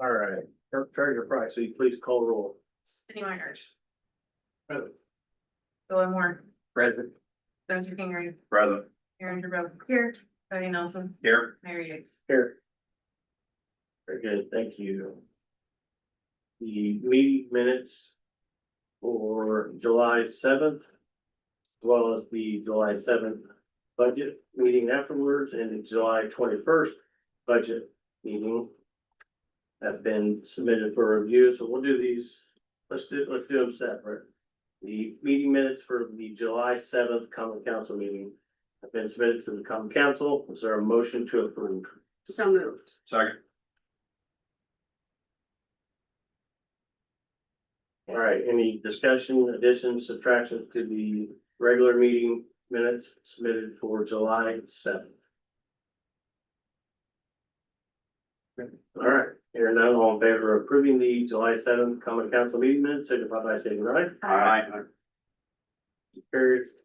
All right, Treasurer Price, so you please call roll. Cindy Meinert, Present. Bill Moore, Present. Spencer Kingery, Present. Aaron Girdwood, here, Tony Nelson, Here. Mary Yates. Here. Very good, thank you. The meeting minutes for July 7th, as well as the July 7th budget meeting afterwards, and the July 21st budget meeting have been submitted for review, so we'll do these, let's do them separate. The meeting minutes for the July 7th common council meeting have been submitted to the common council. Is there a motion to approve? So moved. Second. All right, any discussion, additions, subtractions to the regular meeting minutes submitted for July 7th? All right, hearing none, all in favor of approving the July 7th common council meeting minutes, signify by saying aye. Aye. Carries.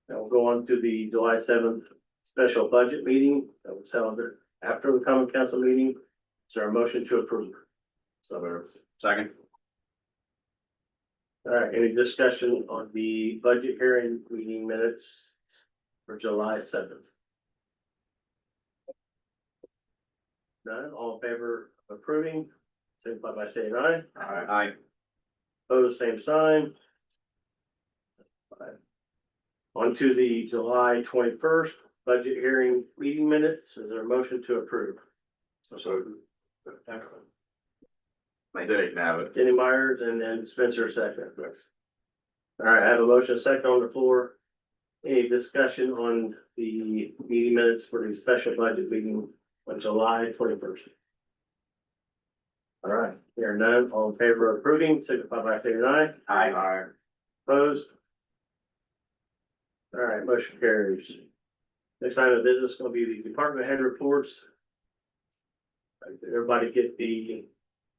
Now we'll go on to the July 7th special budget meeting that was held after the common council meeting. Is there a motion to approve? So second. All right, any discussion on the budget hearing meeting minutes for July 7th? None, all in favor of approving, signify by saying aye. Aye. Opposed, same sign. On to the July 21st budget hearing meeting minutes. Is there a motion to approve? So. I didn't have it. Jenny Myers and then Spencer second. All right, I have a motion second on the floor. Any discussion on the meeting minutes for the special budget meeting on July 21st? All right, here none, all in favor of approving, signify by saying aye. Aye. Opposed? All right, motion carries. Next item of business is gonna be the department head reports. Everybody get the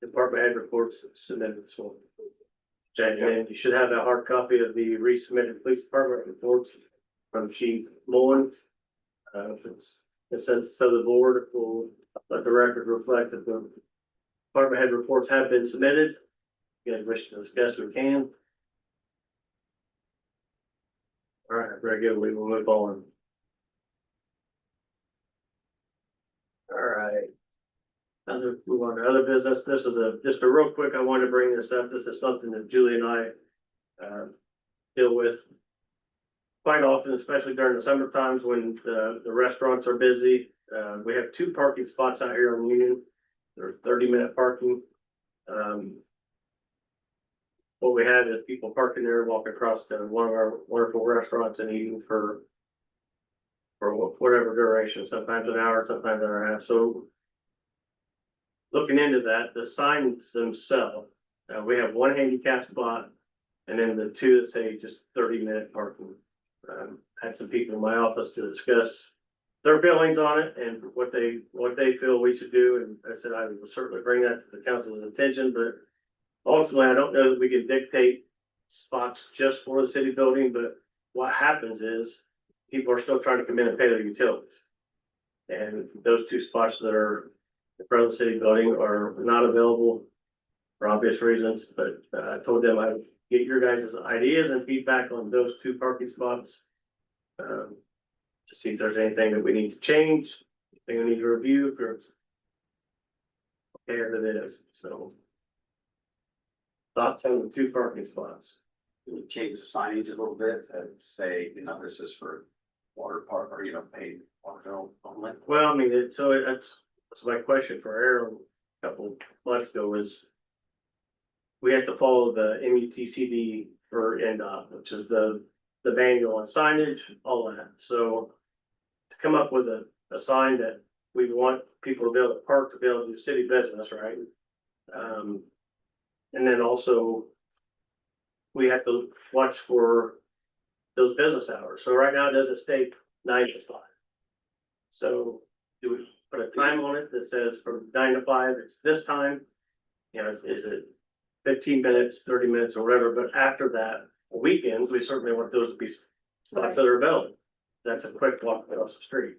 department head reports submitted this morning. And you should have a hard copy of the resubmitted police department reports from Chief Mullen. The census of the board will let the record reflect that the department head reports have been submitted. If you guys wish to discuss, we can. All right, very good. We will move on. All right. Move on to other business. This is just a real quick, I wanted to bring this up. This is something that Julie and I deal with quite often, especially during the summer times when the restaurants are busy. We have 2 parking spots out here on Union. They're 30-minute parking. What we have is people parking there, walking across to one of our wonderful restaurants and eating for whatever duration, sometimes an hour, sometimes an hour and a half. So looking into that, the signs themselves, we have 1 handicap spot and then the 2 that say just 30-minute parking. Had some people in my office to discuss their feelings on it and what they feel we should do. And I said, I will certainly bring that to the council's attention, but ultimately, I don't know that we can dictate spots just for the city building, but what happens is people are still trying to come in and pay their utilities. And those 2 spots that are in front of the city building are not available for obvious reasons, but I told them I would get your guys' ideas and feedback on those 2 parking spots. To see if there's anything that we need to change, anything we need to review, if there's okay, as it is, so. Thoughts on the 2 parking spots? Can we change the signage a little bit and say, this is for water park or, paid water only? Well, I mean, that's my question for Aaron a couple months ago was. We have to follow the MUTCD for NDOT, which is the manual on signage, all that. So to come up with a sign that we want people to be able to park, to be able to do city business, right? And then also we have to watch for those business hours. So right now it doesn't state 9 to 5. So do we put a time on it that says from 9 to 5, it's this time? Is it 15 minutes, 30 minutes or whatever? But after that, weekends, we certainly want those to be spots that are available. That's a quick walk across the street.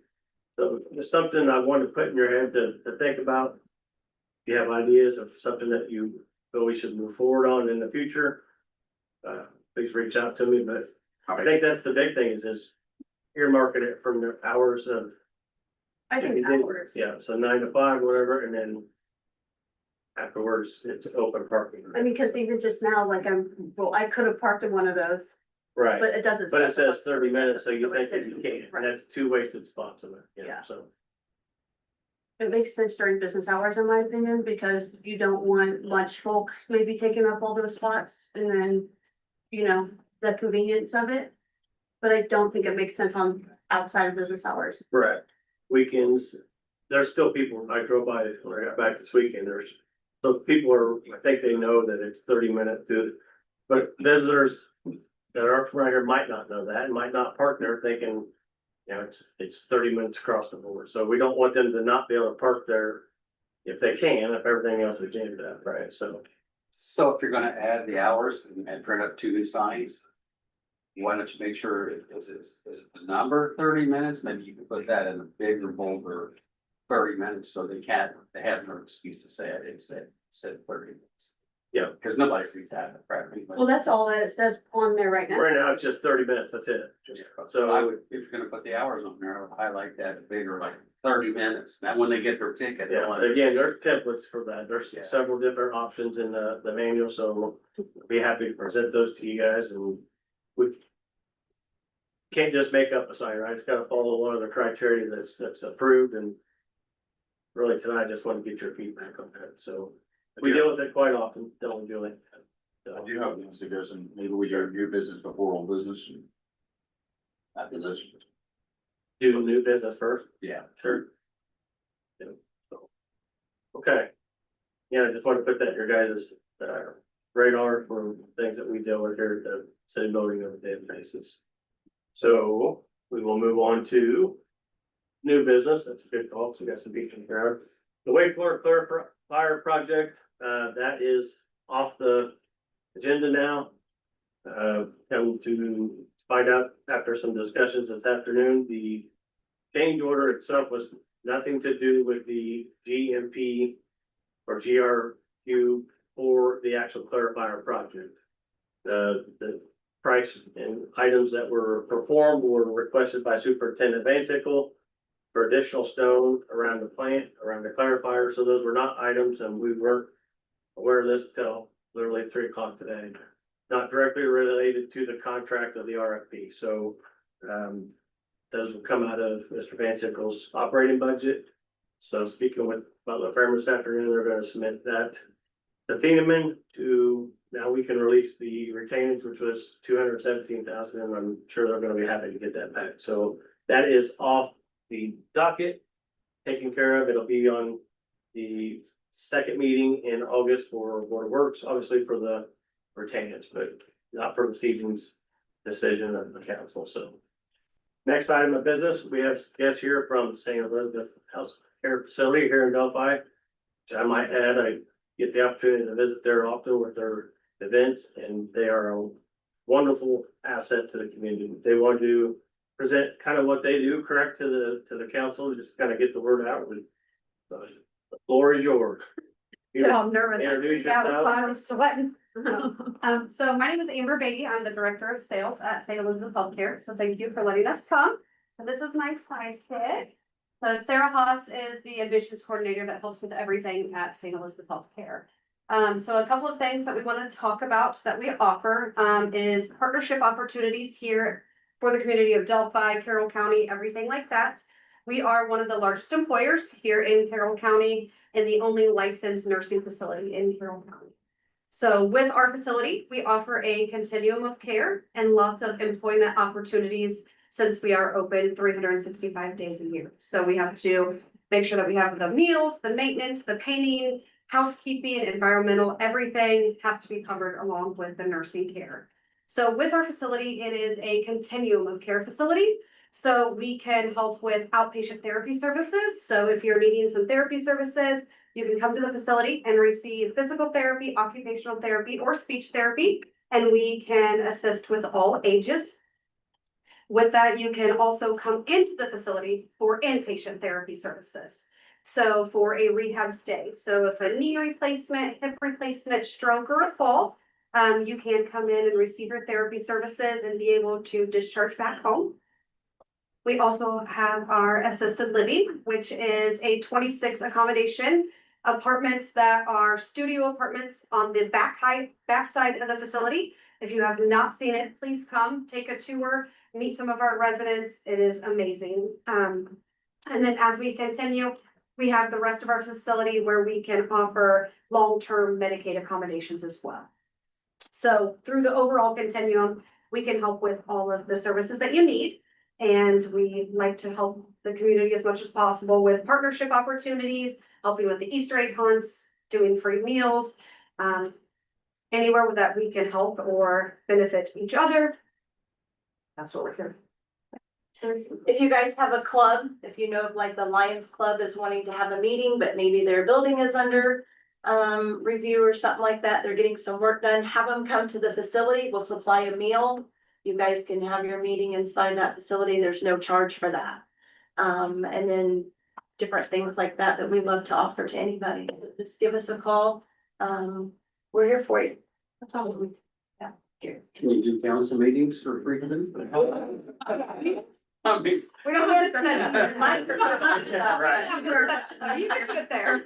So it's something I wanted to put in your head to think about. you have ideas of something that you feel we should move forward on in the future, please reach out to me, but I think that's the big thing is earmarking it from the hours of. I think hours. Yeah, so 9 to 5, whatever, and then afterwards, it's open parking. I mean, cause even just now, like I could have parked in one of those, Right, but it doesn't. but it says specify. 30 minutes, so you So think it that you could- can, and right. that's 2 wasted spots in it, Yeah. so. It makes sense during business hours, in my opinion, because you don't want lunch folks maybe taking up all those spots and then, you know, the convenience of it. But I don't think it makes sense on outside of business hours. Right. Weekends, there's still people, I drove by when I got back this weekend, so people are, I think they know that it's 30 minutes to. But visitors that are from right here might not know that, and might not park there thinking, you know, it's 30 minutes across the board, so we don't want them to not be able to park there. If they can, if everything else is jammed up, right, so. So if you're gonna add the hours and print up 2 new signs. Why don't you make sure is it the number 30 minutes? Maybe you can put that in a bigger, bolder 30 minutes so they have no excuse to say I didn't said 30 minutes. Yeah. Because nobody reads that, right? Well, that's all that it says on there right now. Right now, it's just 30 minutes, that's it. So I would, if you're gonna put the hours on there, I would highlight that bigger, like 30 minutes. Now, when they get their ticket. they'll Yeah, again, there's templates for that. There's Yeah. several different options in the manual, so we'll be happy to present those to you guys and we can't just make up a sign, right? It's gotta follow one of the criteria that's approved and really tonight, I just want to get your feedback on that. So we deal with it quite often, don't we, Julie? I do have a suggestion, maybe we do new business before old business. After this, Do new business first? yeah, Sure. Yeah, so. Okay. Yeah, I just want to put that in your guys' radar for things that we deal with here at the city building on a daily basis. So we will move on to new business. That's a good call. So we got some beach in here. The wastewater fire project, that is off the agenda now. Come to find out after some discussions this afternoon, the change order itself was nothing to do with the GMP or GRQ for the actual clarifier project. The price and items that were performed were requested by Superintendent Van Sickle for additional stone around the plant, around the clarifier. So those were not items and we weren't aware of this till literally 3 o'clock today. Not directly related to the contract of the RFP. So, those will come out of Mr. Van Sickle's operating budget. So speaking with Butler Farm this afternoon, they're gonna submit that to Thieneman to, now we can release the retainage, which was 217,000, and I'm sure they're gonna be happy to get that back. So that is off the docket, taken care of. It'll be on the second meeting in August for Board of Works, obviously for the retainage, but not for the season's decision of the council, so. Next item of business, we have guests here from St. Elizabeth House Care Facility here in Delphi. Which I might add, I get the opportunity to visit there often with their events, and they are a wonderful asset to the community. They want to present kind of what they do, correct, to the council, just kind of get the word out. So, the floor is yours. I'm nervous. Introduce Yeah, yourself. I was sweating. So my name is Amber Beatty. I'm the Director of Sales at St. Elizabeth Healthcare. So thank you for letting us come. And this is my size kit. So Sarah Haas is the admissions coordinator that helps with everything at St. Elizabeth Healthcare. So a couple of things that we want to talk about that we offer is partnership opportunities here for the community of Delphi, Carroll County, everything like that. We are one of the largest employers here in Carroll County and the only licensed nursing facility in Carroll County. So with our facility, we offer a continuum of care and lots of employment opportunities since we are open 365 days a year. So we have to make sure that we have the meals, the maintenance, the painting, housekeeping, environmental, everything has to be covered along with the nursing care. So with our facility, it is a continuum of care facility. So we can help with outpatient therapy services. So if you're needing some therapy services, you can come to the facility and receive physical therapy, occupational therapy, or speech therapy, and we can assist with all ages. With that, you can also come into the facility for inpatient therapy services. So for a rehab stay, so if a knee replacement, hip replacement, stroke or a fall, you can come in and receive your therapy services and be able to discharge back home. We also have our assisted living, which is a 26 accommodation apartments that are studio apartments on the backside of the facility. If you have not seen it, please come, take a tour, meet some of our residents. It is amazing. And then as we continue, we have the rest of our facility where we can offer long-term Medicaid accommodations as well. So through the overall continuum, we can help with all of the services that you need. And we like to help the community as much as possible with partnership opportunities, helping with the Easter egg hunts, doing free meals. Anywhere that we can help or benefit each other. That's what we're here. If you guys have a club, if you know, like the Lions Club is wanting to have a meeting, but maybe their building is under review or something like that, they're getting some work done, have them come to the facility, we'll supply a meal. You guys can have your meeting inside that facility, there's no charge for that. And then different things like that that we love to offer to anybody, just give us a call. We're here for you. That's all we. Yeah, here. Can you do council meetings for free? I mean, We don't have to. You can sit there.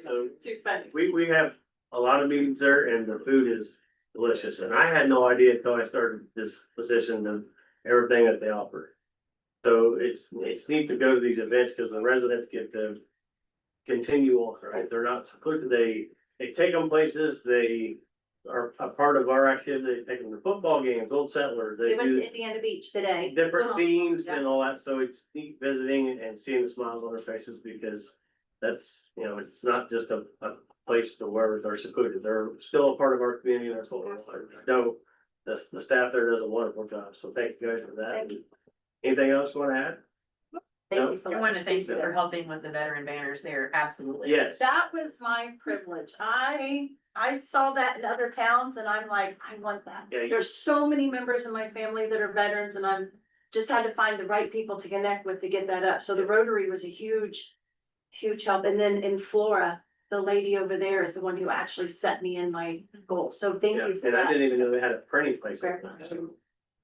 So Too funny. we have a lot of meetings there and the food is delicious. And I had no idea until I started this position of everything that they offer. So it's neat to go to these events because the residents get to continue on, right? They're not secluded. They take them places, they are a part of our activity, they take them to football games, Old Settlers, they We went do to Indiana Beach today. different themes Yeah. and all that, so it's neat visiting and seeing the smiles on their faces because that's, you know, it's not just a place to where they're secluded, they're still a part of our community, that's what we're like. No, the staff there does a wonderful job, so thank you guys for that. Thank Anything else you wanna add? Thank you for I letting want to us thank speak you to for that. helping with the veteran banners there, absolutely. Yes. That was my privilege. I saw that in other towns and I'm like, I want that. Yeah, you- There's so many members in my family that are veterans and I'm just had to find the right people to connect with to get that up. So the Rotary was a huge help. And then in Flora, the lady over there is the one who actually set me in my goal. So thank Yeah, you for and I that. didn't even know they had a printing place. up there, so.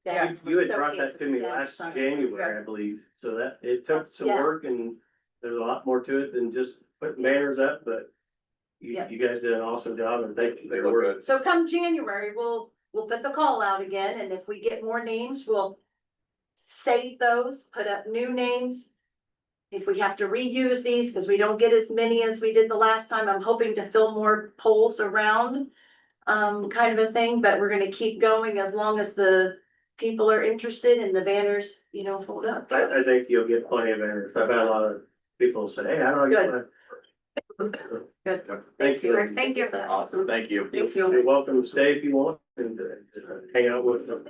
Yeah. You had So brought that to me yeah, last sorry. January, I believe, so that it took some Yeah. work and there's a lot more to it than just putting banners up, but. Yeah. You guys did an awesome job and thank you. They look good. So come January, we'll put the call out again, and if we get more names, we'll save those, put up new names. If we have to reuse these, because we don't get as many as we did the last time, I'm hoping to fill more polls around. Kind of a thing, but we're gonna keep going as long as the people are interested and the banners, hold up. I think you'll get plenty of banners. I've had a lot of people say, hey, how do I get one? Good. Thank you. Thank you. Awesome, thank you. You're welcome to stay if you want and hang out with the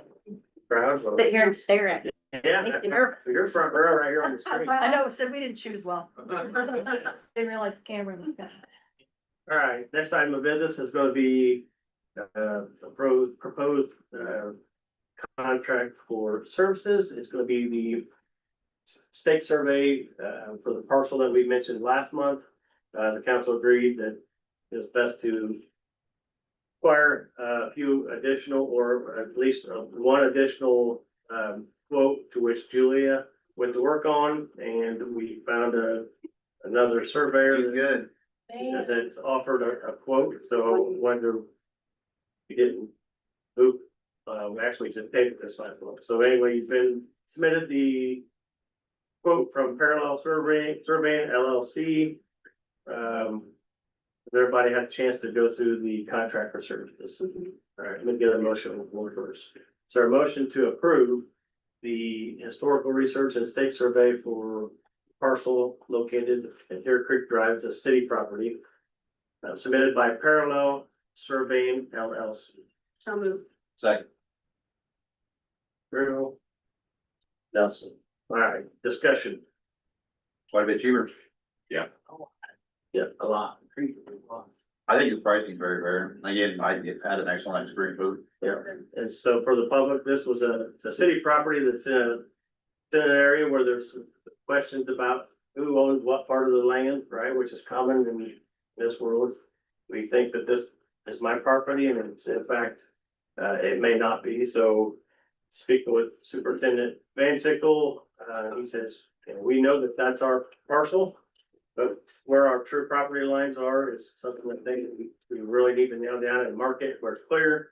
crowd. Sit here and stare at it. Yeah, Make you nervous. you're front row right here on the screen. I know, so we didn't choose well. Didn't realize the camera was got. All right, next item of business is gonna be proposed contract for services. It's gonna be the stake survey for the parcel that we mentioned last month. The council agreed that it's best to acquire a few additional or at least one additional quote to which Julia went to work on, and we found another surveyor. He's good. That's offered a quote, so wonder. We didn't move, we actually just paid for this last month, so anyway, you've been submitted the. Quote from Parallel Surveying LLC. Has everybody had a chance to go through the contract for services? All right, let me get a motion on the floor first. Is there a motion to approve the historical research and stake survey for parcel located at Deer Creek Drive, it's a city property. Submitted by Parallel Surveying LLC. So moved. Second. Bruno. Nelson. All right, discussion. Quite a bit cheaper. Yeah, a lot. I think the pricing is very fair. Again, had an excellent experience food. Yeah, and so for the public, it's a city property that's in an area where there's questions about who owns what part of the land, right, which is common in this world. We think that this is my property and it's in fact, it may not be, so speaking with Superintendent Van Sickle, he says, we know that that's our parcel. But where our true property lines are is something that we really need to nail down and mark it where it's clear.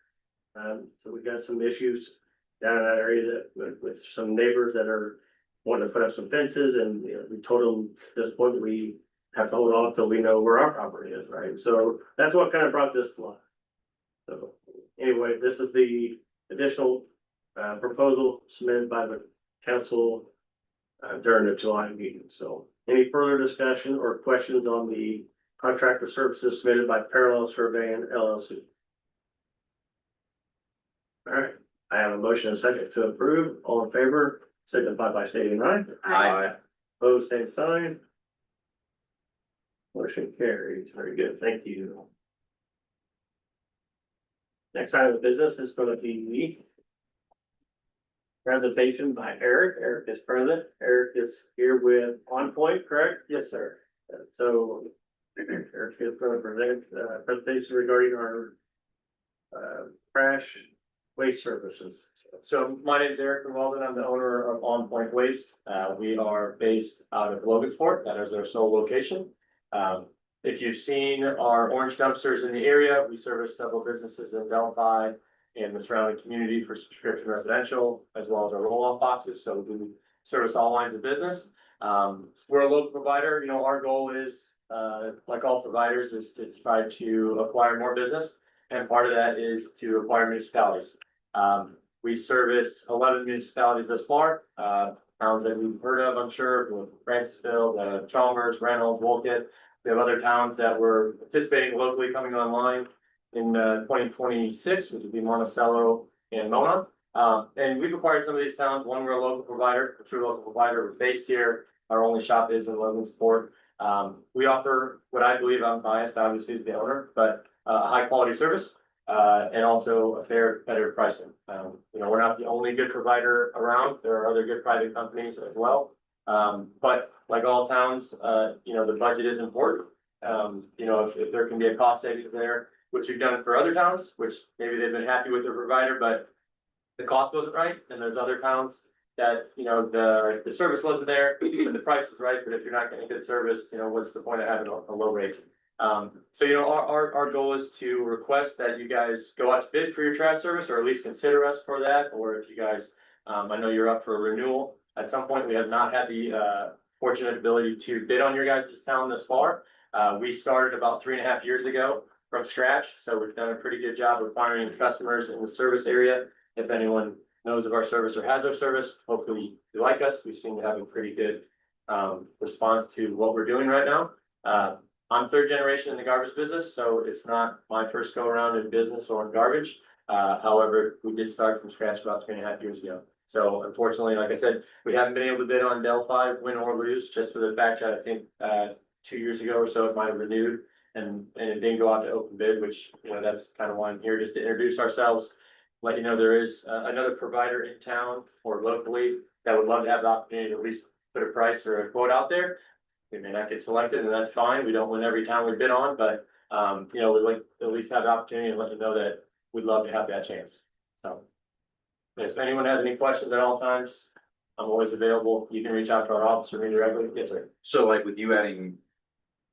So we've got some issues down in that area that with some neighbors that are wanting to put up some fences and, we told them at this point, we have to hold off till we know where our property is, right? So that's what kind of brought this to life. So anyway, this is the additional proposal submitted by the council during the July meeting. So any further discussion or questions on the contractor services submitted by Parallel Surveying LLC? All right, I have a motion and a second to approve. All in favor, signify by stating aye. Aye. Opposed, same sign. Motion carries. Very good. Thank you. Next item of business is going to be presentation by Eric. Eric is present. Eric is here with On Point, correct? Yes, sir. So Eric is going to present a presentation regarding our trash waste services. So my name is Eric Walden. I'm the owner of On Point Waste. We are based out of Logansport. That is our sole location. If you've seen our orange dumpsters in the area, we service several businesses in Delphi and the surrounding community for subscription residential, as well as our roll-off boxes. So we do service all lines of business. We're a local provider. Our goal is, like all providers, is to try to acquire more business. And part of that is to acquire municipalities. We service 11 municipalities thus far, towns that we've heard of, I'm sure, Francisville, Chalmers, Reynolds, Wolcott. We have other towns that we're anticipating locally coming online in 2026, which would be Monticello and Mona. And we've acquired some of these towns. One, we're a local provider, a true local provider. We're based here. Our only shop is in Logansport. We offer what I believe, I'm biased, obviously, as the owner, but a high quality service. And also a fair, better pricing. We're not the only good provider around. There are other good private companies as well. But like all towns, the budget is important. If there can be a cost savings there, which we've done for other towns, which maybe they've been happy with their provider, but the cost wasn't right. And there's other towns that, the service wasn't there, but the price was right. But if you're not getting good service, what's the point of having a low rate? So our goal is to request that you guys go out to bid for your trash service, or at least consider us for that. Or if you guys, I know you're up for a renewal at some point. We have not had the fortunate ability to bid on your guys' town this far. We started about 3.5 years ago from scratch, so we've done a pretty good job of acquiring customers in the service area. If anyone knows of our service or has our service, hopefully you like us. We seem to have a pretty good response to what we're doing right now. I'm third generation in the garbage business, so it's not my first go around in business or in garbage. However, we did start from scratch about 3.5 years ago. So unfortunately, like I said, we haven't been able to bid on Delphi, win or lose, just for the fact that I think 2 years ago or so it might have renewed and it didn't go out to open bid, which, that's kind of why I'm here, just to introduce ourselves. Let you know there is another provider in town or locally that would love to have the opportunity to at least put a price or a quote out there. We may not get selected, and that's fine. We don't win every town we bid on, but we'd like to at least have the opportunity and let you know that we'd love to have that chance. So if anyone has any questions at all times, I'm always available. You can reach out to our office or me directly. Yes, sir. So like with you adding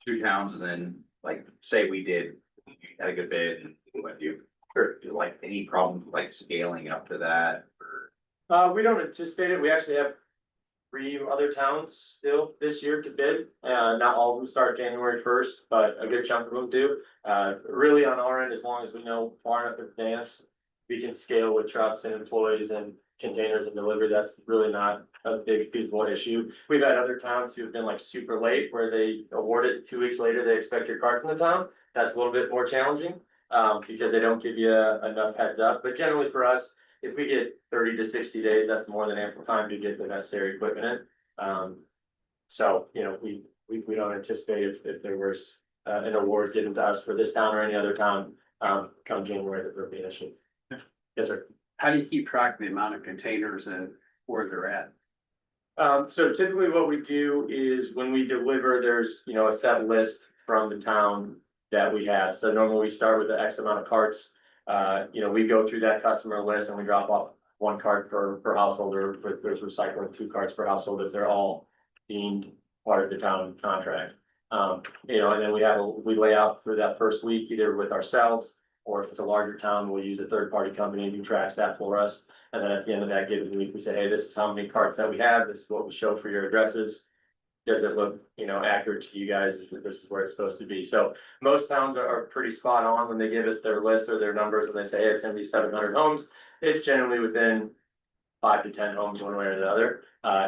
2 towns and then like, say we had a good bid and with you, or like any problem like scaling up to that or? We don't anticipate it. We actually have 3 other towns still this year to bid. Not all of them start January 1st, but a good chunk of them do. Really on our end, as long as we know far enough in advance, we can scale with trucks and employees and containers and delivery. That's really not a big feasible issue. We've had other towns who've been like super late where they award it 2 weeks later, they expect your carts in the town. That's a little bit more challenging because they don't give you enough heads up. But generally for us, if we get 30 to 60 days, that's more than ample time to get the necessary equipment in. So, we don't anticipate if there was an award given to us for this town or any other town come January that would be an issue. Yes, sir. How do you keep track of the amount of containers and where they're at? So typically what we do is when we deliver, there's, you know, a set list from the town that we have. So normally we start with the X amount of carts. You know, we go through that customer list and we drop off one cart per household, or if there's recycling, 2 carts per household if they're all deemed part of the town contract. You know, and then we lay out through that first week, either with ourselves, or if it's a larger town, we'll use a third-party company who tracks that for us. And then at the end of that given week, we say, hey, this is how many carts that we have, this is what we show for your addresses. Does it look, you know, accurate to you guys? This is where it's supposed to be. So most towns are pretty spot on when they give us their list or their numbers and they say, hey, it's gonna be 700 homes. It's generally within 5 to 10 homes one way or the other.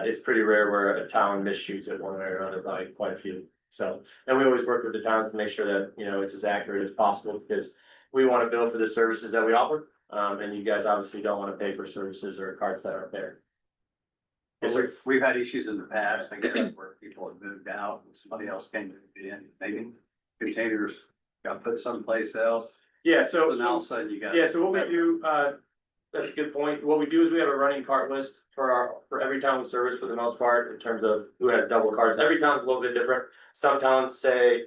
It's pretty rare where a town misshoots it one way or another by quite a few. So, and we always work with the towns to make sure that, you know, it's as accurate as possible because we want to bill for the services that we offer. And you guys obviously don't want to pay for services or carts that aren't there. Yes, sir. We've had issues in the past, I guess, where people have moved out and somebody else came to move in, maybe containers got put someplace else. Yeah, so. And all of a sudden you got. Yeah, so what we do, that's a good point. What we do is we have a running cart list for every town we service for the most part in terms of who has double carts. Every town's a little bit different. Some towns say,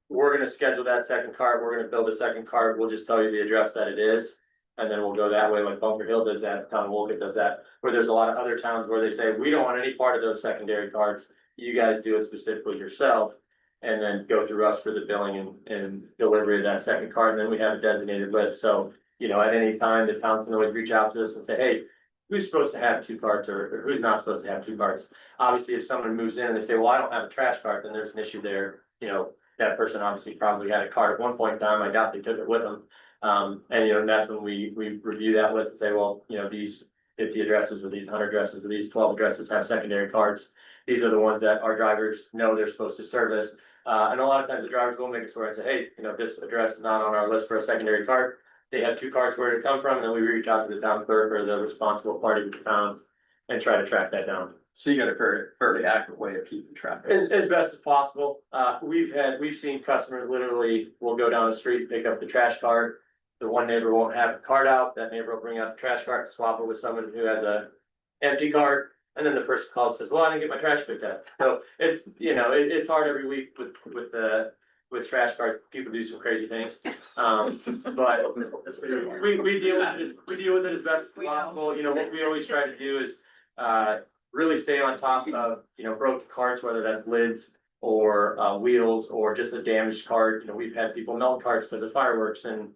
we're gonna schedule that second cart, we're gonna build a second cart, we'll just tell you the address that it is. And then we'll go that way, like Bunker Hill does that, Town of Wolcott does that, where there's a lot of other towns where they say, we don't want any part of those secondary carts. You guys do it specifically yourself. And then go through us for the billing and delivery of that second cart, and then we have a designated list, so. You know, at any time, the town can always reach out to us and say, hey, who's supposed to have 2 carts or who's not supposed to have 2 carts? Obviously, if someone moves in and they say, well, I don't have a trash cart, then there's an issue there. You know, that person obviously probably had a cart at one point in time. I doubt they took it with them. And you know, that's when we review that list and say, well, you know, these 50 addresses or these 100 addresses or these 12 addresses have secondary carts. These are the ones that our drivers know they're supposed to service. And a lot of times the drivers will make us aware and say, hey, you know, this address is not on our list for a secondary cart. They have 2 carts where to come from, and then we reach out to the town clerk or the responsible party with the town and try to track that down. So you got a fairly accurate way of keeping track. As best as possible. We've seen customers literally will go down the street, pick up the trash cart. The one neighbor won't have the cart out, that neighbor will bring out the trash cart, swap it with someone who has a empty cart. And then the person calls and says, well, I didn't get my trash picked up. So it's, you know, it's hard every week with trash carts, people do some crazy things. But we deal with it as best as possible. You know, what we always try to do is really stay on top of, you know, broken carts, whether that's lids or wheels or just a damaged cart. You know, we've had people melt carts because of fireworks and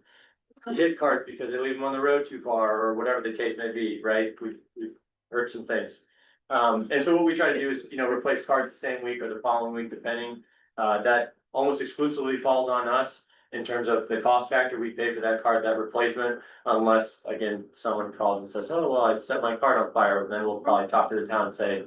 hit carts because they leave them on the road too far or whatever the case may be, right? We've heard some things. And so what we try to do is, you know, replace carts the same week or the following week, depending. That almost exclusively falls on us in terms of the cost factor. We pay for that cart, that replacement, unless, again, someone calls and says, oh, well, I set my cart on fire. Then we'll probably talk to the town and say,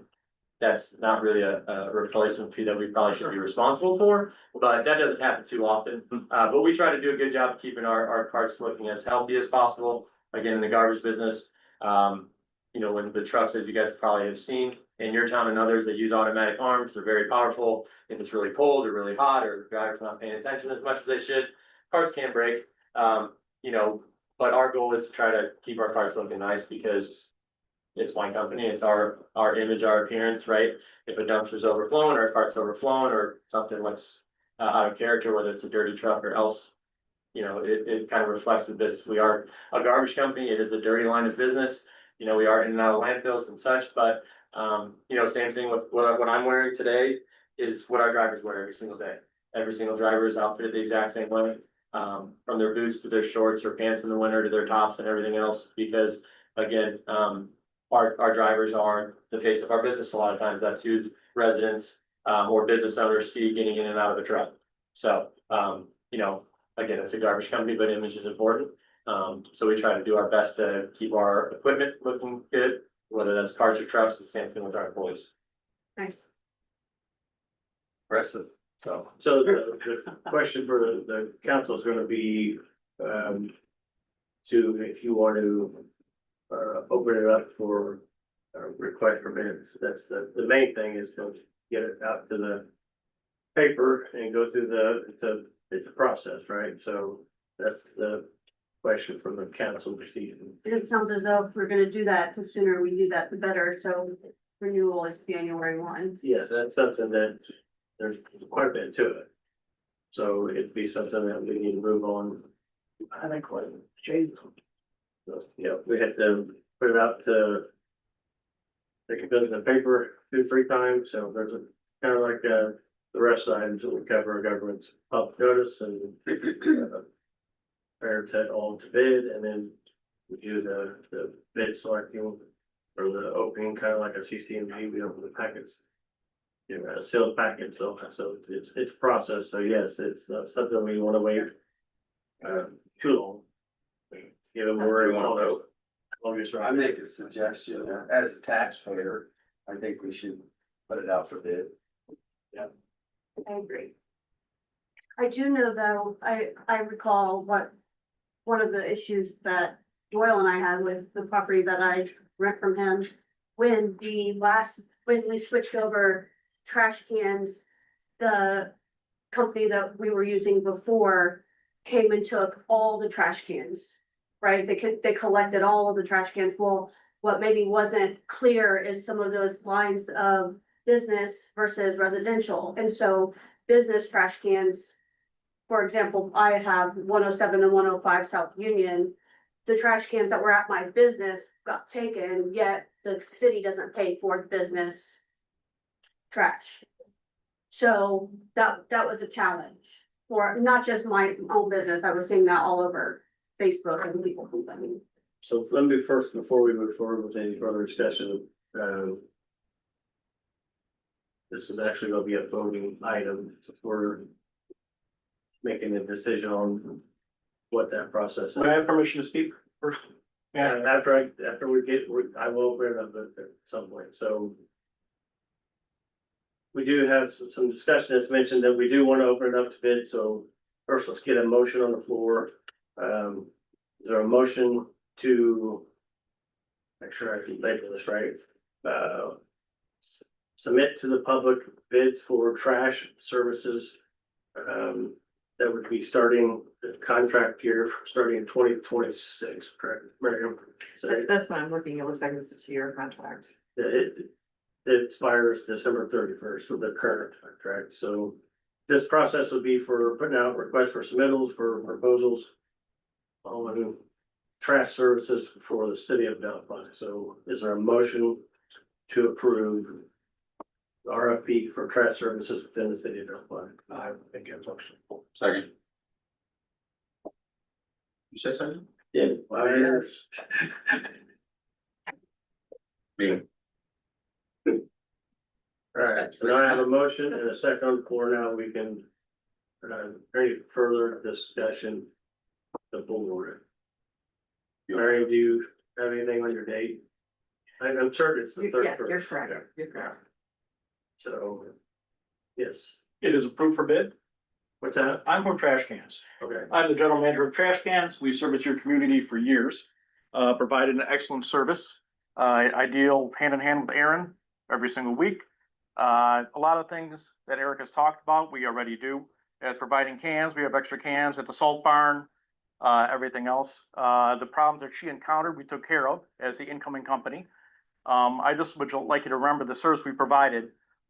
that's not really a replacement fee that we probably should be responsible for, but that doesn't happen too often. But we try to do a good job of keeping our carts looking as healthy as possible. Again, in the garbage business, you know, when the trucks, as you guys probably have seen in your town and others, that use automatic arms, they're very powerful. If it's really cold or really hot, or the driver's not paying attention as much as they should, carts can break. You know, but our goal is to try to keep our carts looking nice because it's my company, it's our image, our appearance, right? If a dumpster's overflowing or a cart's overflowing or something looks out of character, whether it's a dirty truck or else, you know, it kind of reflects the business. We are a garbage company. It is a dirty line of business. You know, we are in and out of landfills and such, but you know, same thing with what I'm wearing today is what our drivers wear every single day. Every single driver is outfitted the exact same way, from their boots to their shorts or pants in the winter to their tops and everything else, because again, our drivers are the face of our business. A lot of times that's who residents, or business owners see getting in and out of the truck. So, you know, again, it's a garbage company, but image is important. So we try to do our best to keep our equipment looking good, whether that's cars or trucks, the same thing with our employees. Nice. Impressive. So, the question for the council is gonna be, if you want to, open it up for, request for minutes. That's the main thing is to get it out to the paper and go through it's a process, right? So that's the question from the council this evening. It sounds as though if we're gonna do that, the sooner we do that, the better, so renewal is January 1. Yes, that's something that, there's quite a bit to it. So it'd be something that we need to move on. I think what, Jay. Yeah, we had to put it out to. They could put it in the paper 2-3 times, so there's a, kind of like, the rest of the items that we cover, government's public notice and. Fair to all to bid, and then we do the bid selecting. Or the opening, kind of like a CCMG, we open the packets. You know, a sealed packet, so it's a process, so yes, it's not something we wanna wait. Too long. Give them where we wanna go. August, I right? make a suggestion, as a taxpayer, I think we should put it out for bid. I agree. I do know though, I recall one of the issues that Doyle and I had with the property that I rent from him. When we switched over trash cans, the company that we were using before came and took all the trash cans. Right, they collected all of the trash cans. Well, what maybe wasn't clear is some of those lines of business versus residential, and so business trash cans. For example, I have 107 and 105 South Union. The trash cans that were at my business got taken, yet the city doesn't pay for business trash. So that was a challenge for not just my own business. I was seeing that all over Facebook and people complaining. So let me first, before we move forward with any further discussion, this is actually gonna be a voting item, we're making a decision on what that process is. May I have permission to speak first? And after I will bring it up at some point, so. We do have some discussion that's mentioned that we do want to open it up to bid, so first let's get a motion on the floor. Is there a motion to? Make sure I can label this right, submit to the public bids for trash services. That would be starting the contract year, starting in 2026, correct, Miriam? So That's what I'm looking, it looks like it's a 2-year contract. it expires December 31st for the current contract, so. This process would be for putting out requests for submittals for proposals. On trash services for the city of Delphi, so is there a motion to approve? RFP for trash services within the city of Delphi? I think it's motion. Second. You say something? Yeah. Myers. Me. Alright, so now I have a motion and a second on the floor, now we can. Any further discussion? The board. Mary, do you have anything on your date? I'm certain it's the Yeah, 31st. you're correct, you're correct. So. Yes, It is approved for bid. what's that? I'm from Trash Cans. Okay, I'm the general manager of Trash Cans. We've serviced your community for years. Provided an excellent service. I deal hand in hand with Aaron every single week. A lot of things that Eric has talked about, we already do. As providing cans, we have extra cans at the salt barn, everything else. The problems that she encountered, we took care of as the incoming company. I just would like you to remember the service we provided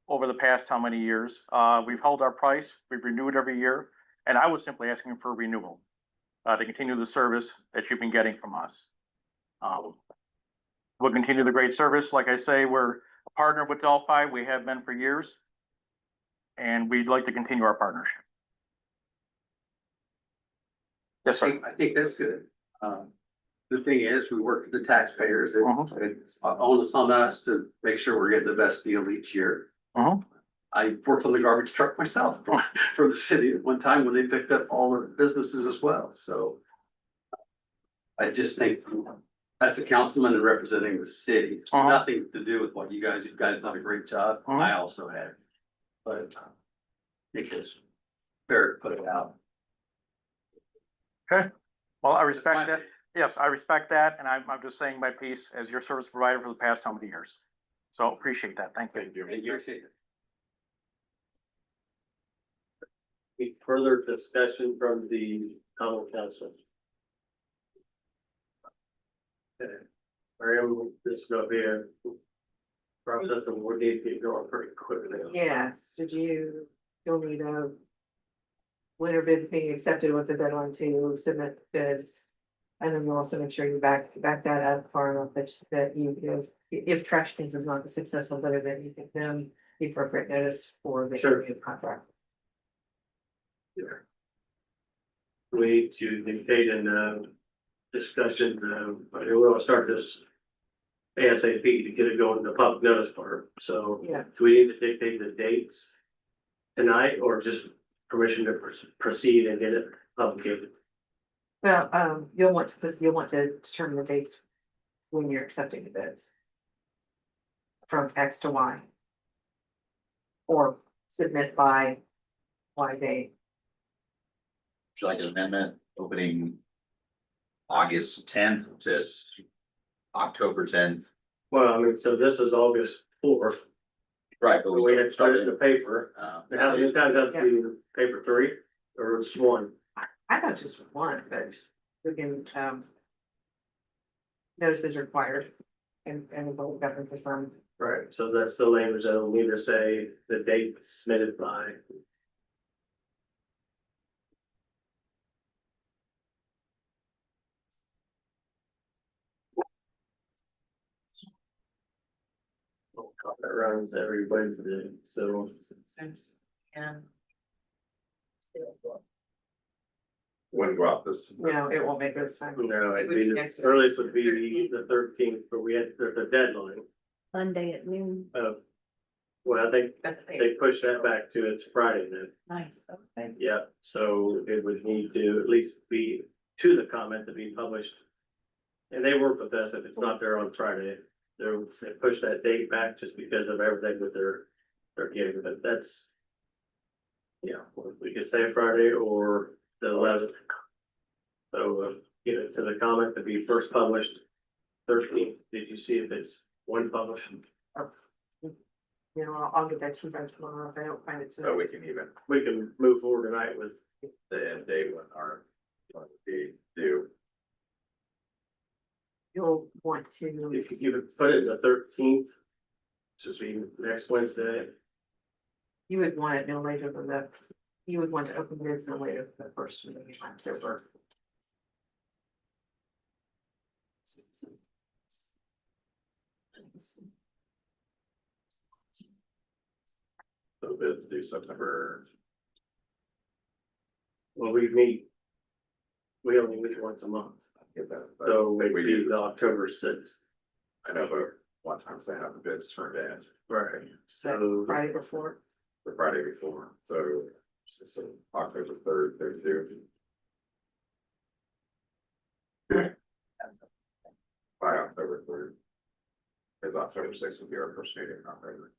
over the past how many years. We've held our price, we've renewed every year, and I was simply asking for a renewal to continue the service that you've been getting from us. We'll continue the great service. Like I say, we're a partner with Delphi. We have been for years. And we'd like to continue our partnership. Yes, sir. I think that's good. The thing is, we work for the taxpayers. It's onus on us to make sure we're getting the best deal each year. I worked on the garbage truck myself for the city at one time when they picked up all the businesses as well, so. I just think as a councilman and representing the city, it's nothing to do with what you guys done a great job. I also have. But I think it's fair to put it out. Well, I respect That's my- that. Yes, I respect that. And I'm just saying my piece as your service provider for the past how many years. So appreciate that. Thank you. any further discussion from the common council? Okay, Miriam, this is gonna be process and we need to get going pretty quickly. Yes, you'll need a. Winter bids being accepted with the deadline to submit bids. And then you'll also make sure you back that up far enough that you, if Trash Kings is not a successful bidder, then you give them the appropriate notice for the Sure. contract. We need to dictate in discussion, we'll start this ASAP to get it going, the public notice part, so. Yeah. Do we need to dictate the dates tonight, or just permission to proceed and get it publicated? Well, you'll want to determine the dates when you're accepting the bids. From X to Y. Or submit by Y date. Would you like an amendment opening August 10th to October 10th? Well, I mean, so this is August 4th, Right, but we had to start in the paper, how many times has to be in paper 3, or just 1? I thought just one, but we can, notice is required. And the vote government confirmed. Right, so that's the language that will need to say the date submitted by. That runs every Wednesday, so. Yeah. When go out this. No, it won't make this time. No, It it'd would be be the next week. earliest would be the 13th, but we had the deadline Monday at noon. of. Well, I think That's the they pushed that back to it's Friday then. Nice, okay. Yeah, so it would need to at least be to the comment to be published. And they work with us if it's not there on Friday. They push that date back just because of everything that they're getting, but that's. Yeah, we could say Friday or the 11th. So get it to the comment to be first published 13th. Did you see if it's one published? You know, I'll get that to you guys tomorrow if I don't find it So today. we can Move forward tonight with. the end date when our, be due. You'll want to, If you give it, put it the 13th. Just be next Wednesday. you would want it no later than the, you would want to open bids no later than the first meeting in October. So bids due September. Well, we meet. We only meet once a month, so it would be the October 6th. I know, but one times they have the bids turned in Right, So so, Friday before, the Friday before, so. October 3rd, there's due. By October 3rd. Because October 6th would be our first meeting in October.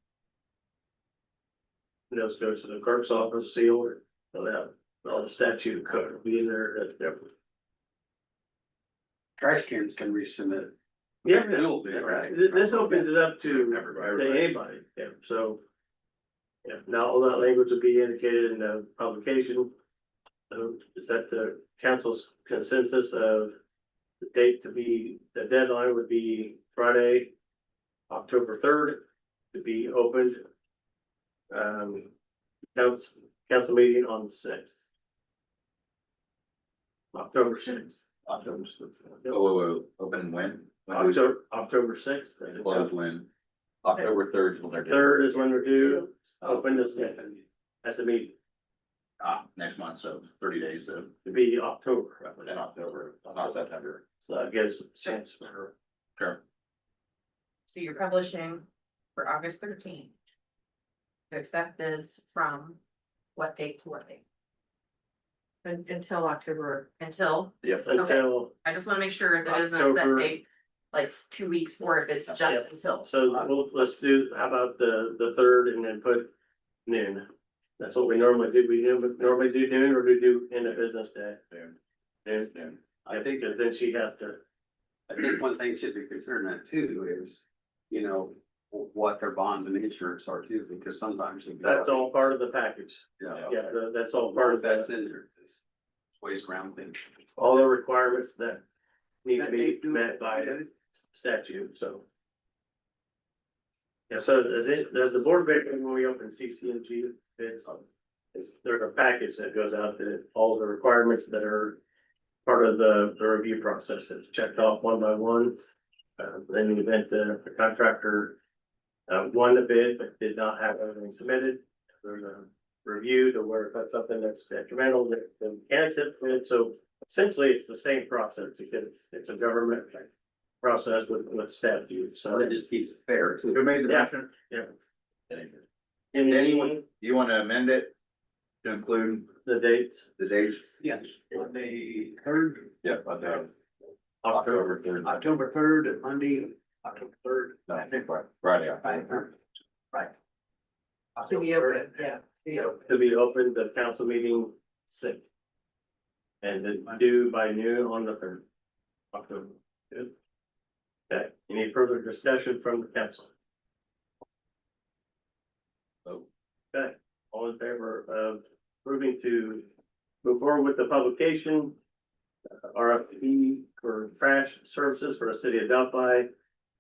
those go to the clerk's office, sealed, they'll have all the statute code will be in there, Trash cans can resubmit. Yeah, Will be, right? this opens it up to Everybody. anybody, yeah, so. Yeah, now all that language will be indicated in the publication. So is that the council's consensus of the date to be, the deadline would be Friday, October 3rd, to be opened. Council meeting on the 6th. October 6th. October 6th. Oh, open when? When do October 6th. we close when? October 3rd is when they're due. 3rd is when we're due, open the 6th, at the meeting, Next month, so 30 days to, to be October. in October, not September. So that gives sense for her. Sure. So you're publishing for August 13th. To accept bids from what date to what date? until October. Until, Yep. Until, I just wanna make sure that isn't that October. date, like 2 weeks, or if it's just Yep. until. so let's do, how about the 3rd and then put noon? That's what we normally do, we normally do noon or do end of business day. Noon. Noon, I think, cause then she has to, I think one thing should be considered in that too is, you know, what their bonds and insurance are too, because sometimes. that's all part of the package. Yeah. Yeah, that's all part of That's that, in there. It's waste ground thing. all the requirements that need to be met by statute, so. Yeah, so does the board make, when we open CCMG bids, there's a package that goes out that all the requirements that are part of the review process is checked off one by one. In the event the contractor won the bid but did not have everything submitted, there's a review to where if that's something that's detrimental, that we can accept it. So essentially, it's the same process because it's a government process with statute, so. It just keeps it fair too. Who made the Yeah. motion? Yeah. Anyone, you wanna amend it to include The dates, the dates? Yes. Monday, third? Yep, I know. October. October third, and Monday, October third. No, I think Friday. Right. To be open, yeah. To be open, the council meeting 6th. And then due by noon on the 3rd. October. Good. Okay, any further discussion from the council? Okay, all in favor of approving to move forward with the publication. RFP for trash services for the city of Delphi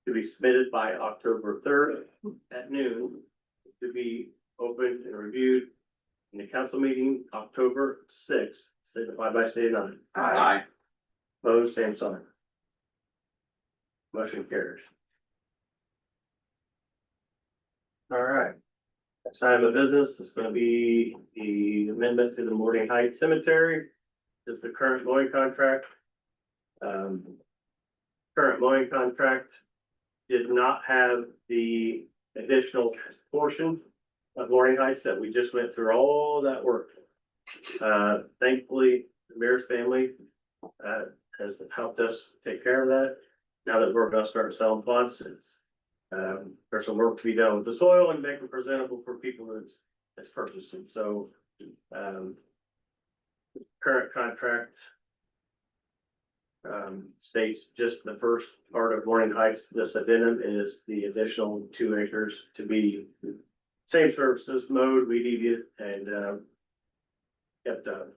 to be submitted by October 3rd at noon. To be opened and reviewed in the council meeting October 6th, signified by state aye. Aye. Opposed, same sign. Motion carries. All right. Next item of business is gonna be the amendment to the Morning Heights Cemetery. This is the current mowing contract. Current mowing contract did not have the additional portion of Morning Heights that we just went through all that work. Thankfully, the Mears family has helped us take care of that. Now that we're gonna start selling plots, there's some work to be done with the soil and make it presentable for people that's purchasing, so. Current contract. States just the first part of Morning Heights, this addendum is the additional 2 acres to be. Same services, mowed, weed eated, and kept up.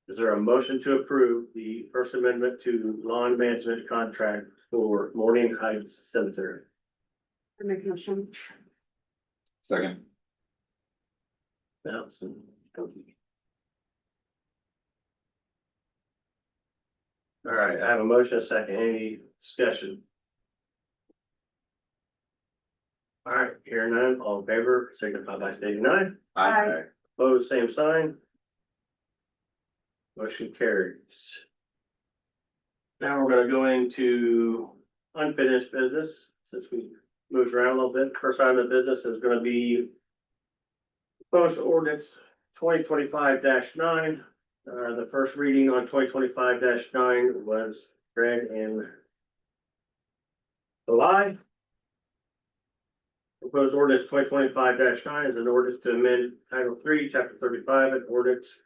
Is there a motion to approve the First Amendment to lawn management contract for Morning Heights Cemetery? I make a motion. Second. Nelson. All right, I have a motion, a second, any discussion? All right, hearing none, all in favor, signify by stating aye. Aye. Opposed, same sign. Motion carries. Now we're gonna go into unfinished business, since we moved around a little bit. First item of business is gonna be proposed ordinance 2025-9. The first reading on 2025-9 was read in July. Proposed ordinance 2025-9 is an ordinance to amend Title 3, Chapter 35, an ordinance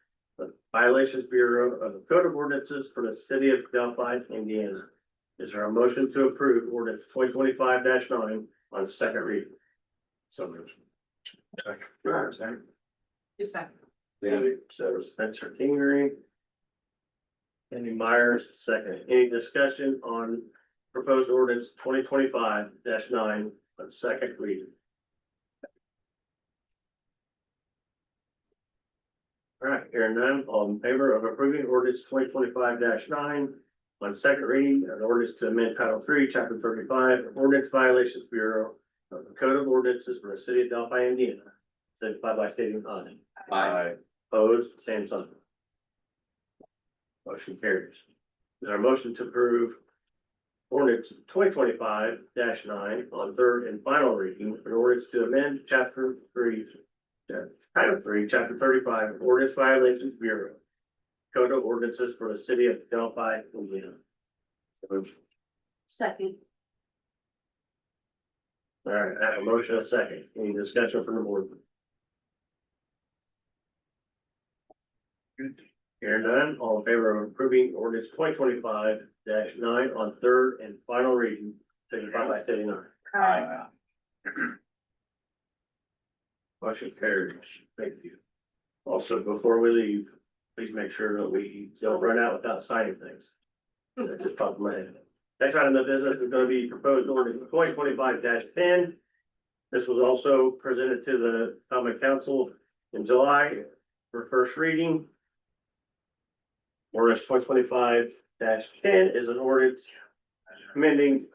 Violations Bureau of the Code of Ordinances for the city of Delphi, Indiana. Is there a motion to approve ordinance 2025-9 on second reading? So moved. Two seconds. So Spencer Kingery. Andy Myers, second. Any discussion on proposed ordinance 2025-9 on second reading? All right, hearing none, all in favor of approving ordinance 2025-9 on second reading, an ordinance to amend Title 3, Chapter 35, Ordinance Violations Bureau of the Code of Ordinances for the city of Delphi, Indiana. Signify by stating aye. Aye. Opposed, same sign. Motion carries. Is there a motion to approve ordinance 2025-9 on third and final reading, in ordinance to amend Chapter 3, Title 3, Chapter 35, Ordinance Violations Bureau, Code of Ordinances for the city of Delphi, Indiana. Second. All right, I have a motion, a second. Any discussion from the board? Hearing none, all in favor of approving ordinance 2025-9 on third and final reading, signify by stating aye. Aye. Motion carries. Thank you. Also, before we leave, please make sure that we don't run out without signing things. That just popped in my head. Next item of business is gonna be proposed ordinance 2025-10. This was also presented to the common council in July for first reading. Ordinance 2025-10 is an ordinance amending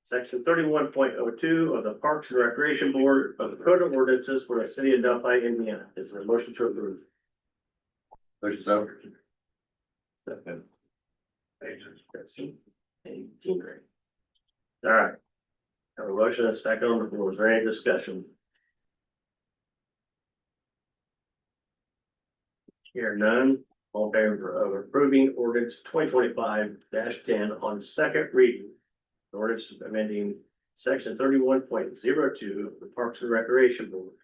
section 31.02 of the Parks and Recreation Board of the Code of Ordinances for the city of Delphi, Indiana. Is there a motion to approve? Motion so. Second. All right. Have a motion and a second on the floor. Is there any discussion? Here none. All in favor of approving ordinance 2025-10 on second reading. Ordinance amending section 31.02 of the Parks and Recreation Board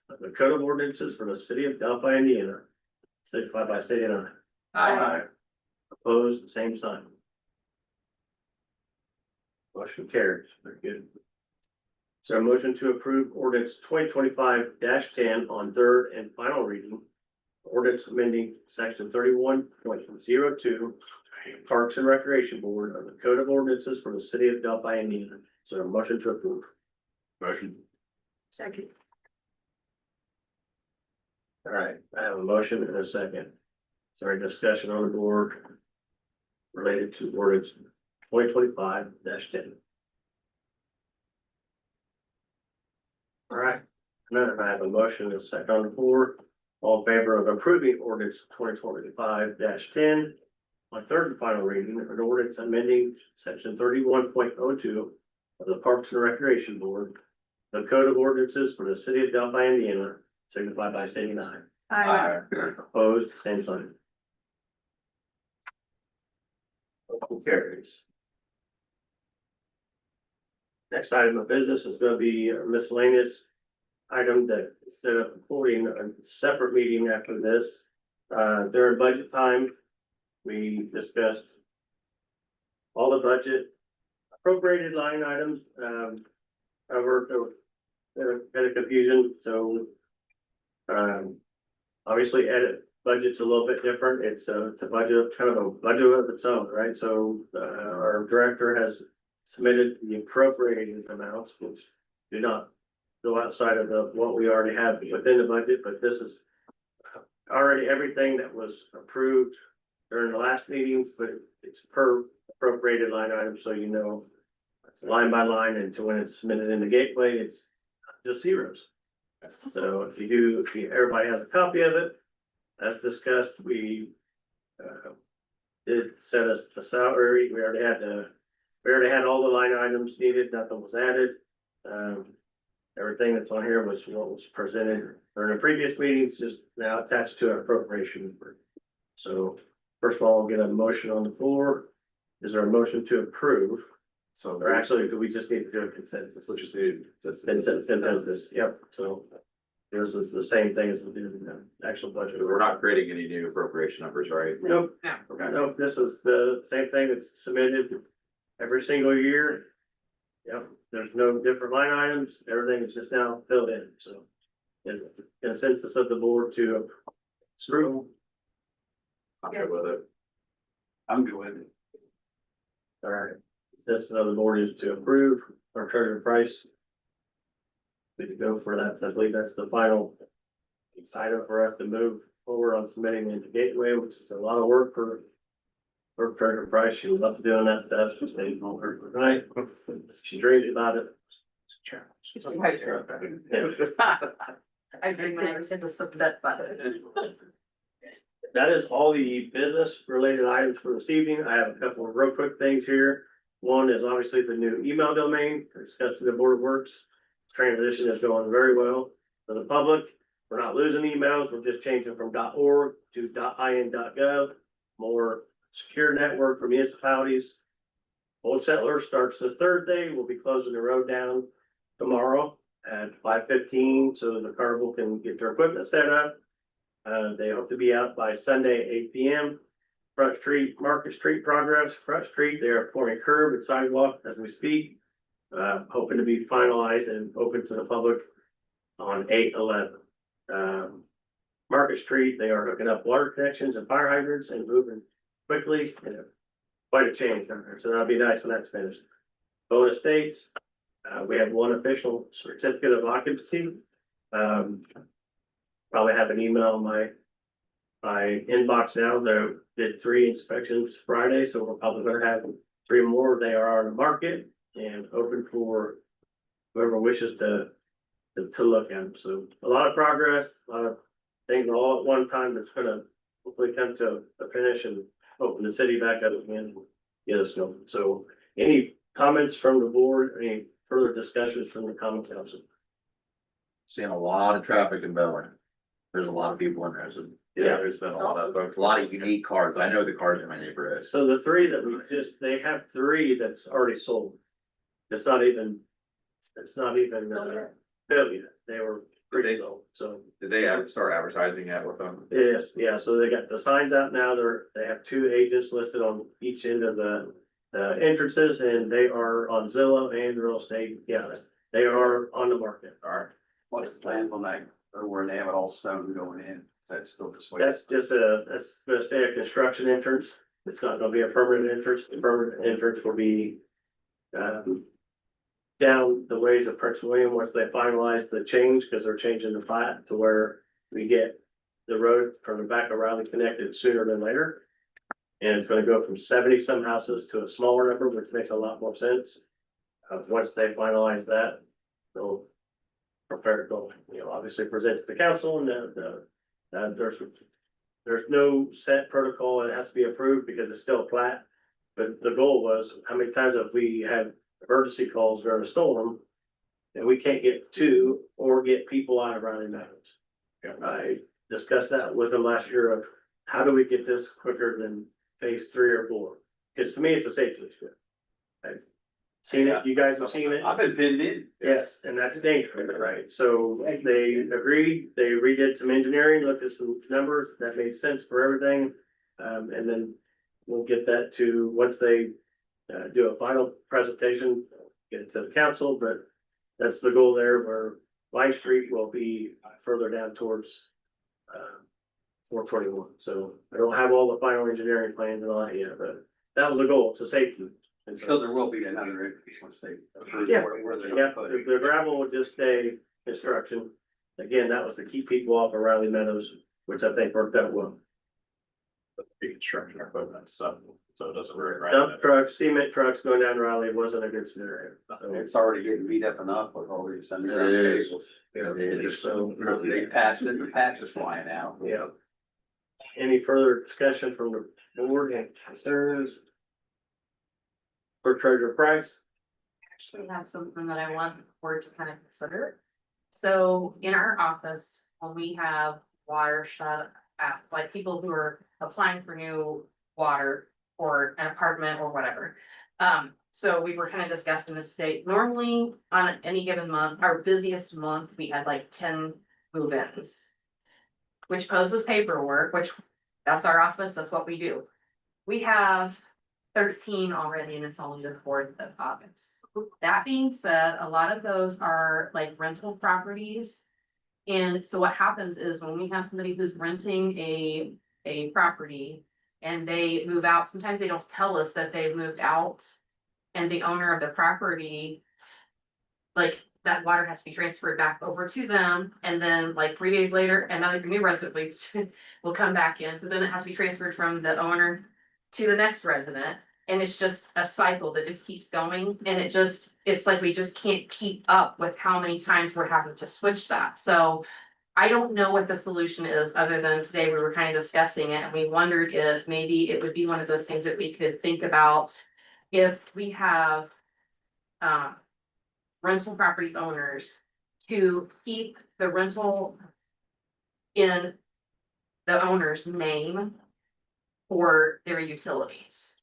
of the Code of Ordinances for the city of Delphi, Indiana. Certified by state and Aye. Opposed, same sign. Motion carries. Very good. So a motion to approve ordinance 2025-10 on third and final reading. Ordinance amending section 31.02 Parks and Recreation Board of the Code of Ordinances for the city of Delphi, Indiana. So a motion to approve. Motion. Second. All right, I have a motion and a second. Sorry, discussion on the board related to ordinance 2025-10. All right, now I have a motion and a second on the floor. All in favor of approving ordinance 2025-10 on third and final reading, an ordinance amending section 31.02 of the Parks and Recreation Board, the Code of Ordinances for the city of Delphi, Indiana, signified by stating aye. Aye. Opposed, same sign. Motion carries. Next item of business is gonna be a miscellaneous item that instead of holding a separate meeting after this, during budget time, we discussed all the budget appropriated line items, however, there was kind of confusion, so obviously edit budget's a little bit different. It's a budget, kind of a budget of its own, right? So our director has submitted the appropriated amounts, which do not go outside of what we already have within the budget, but this is already everything that was approved during the last meetings, but it's per appropriated line item, so you know it's line by line, and to when it's submitted in the gateway, it's just zeros. So everybody has a copy of it. As discussed, we did set us the salary. We already had all the line items needed. Nothing was added. Everything that's on here was what was presented during the previous meetings, just now attached to an appropriation. So first of all, I'll get a motion on the floor. Is there a motion to approve? So Or actually, do we just need to do a consensus? we just need. Consensus, yep, so. This is the same thing as we did in the actual budget. We're not creating any new appropriation numbers, right? Nope, No. Okay. nope, this is the same thing that's submitted every single year. Yep, there's no different line items, everything is just now filled in, so. It's a consensus of the board to approve. I'm good with it. I'm good with it. All right, consensus of the board is to approve our treasurer price. We could go for that, I believe that's the final item for us to move forward on submitting into Gateway, which is a lot of work for treasurer price. She was up to doing that stuff, she stays on her tonight, she dreams about it. I agree when I hit the submit button. That is all the business related items for this evening. I have a couple of real quick things here. One is obviously the new email domain discussed to the Board of Works. Transition is going very well for the public. We're not losing emails. We're just changing from .org to .in.gov. More secure network for municipalities. Old Settler starts this Thursday. We'll be closing the road down tomorrow at 5:15, so the carnival can get their equipment set up. They hope to be out by Sunday, 8 p.m. Front Street, Market Street progress. Front Street, they are pouring curb and sidewalk as we speak. Hoping to be finalized and open to the public on 8/11. Market Street, they are hooking up water connections and fire hydrants and moving quickly. Quite a change, so that'll be nice when that's finished. Bonus Estates, We have one official certificate of occupancy. Probably have an email in my inbox now. They did 3 inspections Friday, so we're probably gonna have 3 more. They are on the market and open for whoever wishes to look at them. So a lot of progress, a lot of things all at one time that's gonna hopefully come to a finish and open the city back up again, and get us going. So any comments from the board, any further discussions from the common council? Seeing a lot of traffic in Belleville. There's a lot of people in there, so Yeah. There's been a lot of folks. a lot of unique cars. I know the cars in my neighborhood. So the 3 that we just, they have 3 that's already sold. It's not even built yet. They were pre-sold, so. Did they start advertising yet with them? Yes, yeah, so they got the signs out now, they have 2 agents listed on each end of the entrances, and they are on Zillow and real estate, yeah, they are on the market. Alright. What's the plan on that, or where they have it all stone going in, is that still just? That's gonna stay a construction entrance, it's not gonna be a permanent entrance, the permanent entrance will be down the ways of Prince William once they finalize the change, because they're changing the plat to where we get the road from the back of Riley connected sooner than later. And it's gonna go from 70 some houses to a smaller number, which makes a lot more sense. Once they finalize that, they'll prepare to go, obviously present to the council, and there's no set protocol, it has to be approved because it's still a plat. But the goal was, how many times have we had emergency calls during a storm and we can't get to or get people out of Riley Meadows? I discussed that with them last year of how do we get this quicker than phase 3 or 4? Because to me, it's a safety issue. I've seen it, you guys have seen it. I've been pinned in. Yes, and that's dangerous, right? So they agreed, they redid some engineering, looked at some numbers that made sense for everything. And then we'll get that to, once they do a final presentation, get it to the council, but that's the goal there, where Vine Street will be further down towards 421. So I don't have all the final engineering plans and all that yet, but that was the goal, it's a safety. And So there will be another increase once they. approve Yeah. where they're Yeah, gonna put it. the gravel would just stay construction. Again, that was to keep people off of Riley Meadows, which I think worked out well. Reconstruction equipment, so it doesn't really. Dump trucks, cement trucks going down Riley wasn't a good scenario. So It's already getting beat up enough with all these It underground is. cables. It is. So, They patched it, the patch is flying out. yeah. Any further discussion from the board and concerns? For Treasurer Price? Actually have something that I want the board to kind of consider. So in our office, when we have water shut off, like people who are applying for new water or an apartment or whatever. So we were kind of discussing this today. Normally on any given month, our busiest month, we had like 10 move-ins. Which poses paperwork, which that's our office, that's what we do. We have 13 already and it's only the 4th of August. That being said, a lot of those are like rental properties. And so what happens is when we have somebody who's renting a property and they move out, sometimes they don't tell us that they've moved out. And the owner of the property, like that water has to be transferred back over to them. And then like 3 days later, another new resident will come back in. So then it has to be transferred from the owner to the next resident. And it's just a cycle that just keeps going. And it's like we just can't keep up with how many times we're having to switch that. So I don't know what the solution is, other than today we were kind of discussing it and we wondered if maybe it would be one of those things that we could think about. If we have rental property owners to keep the rental in the owner's name for their utilities.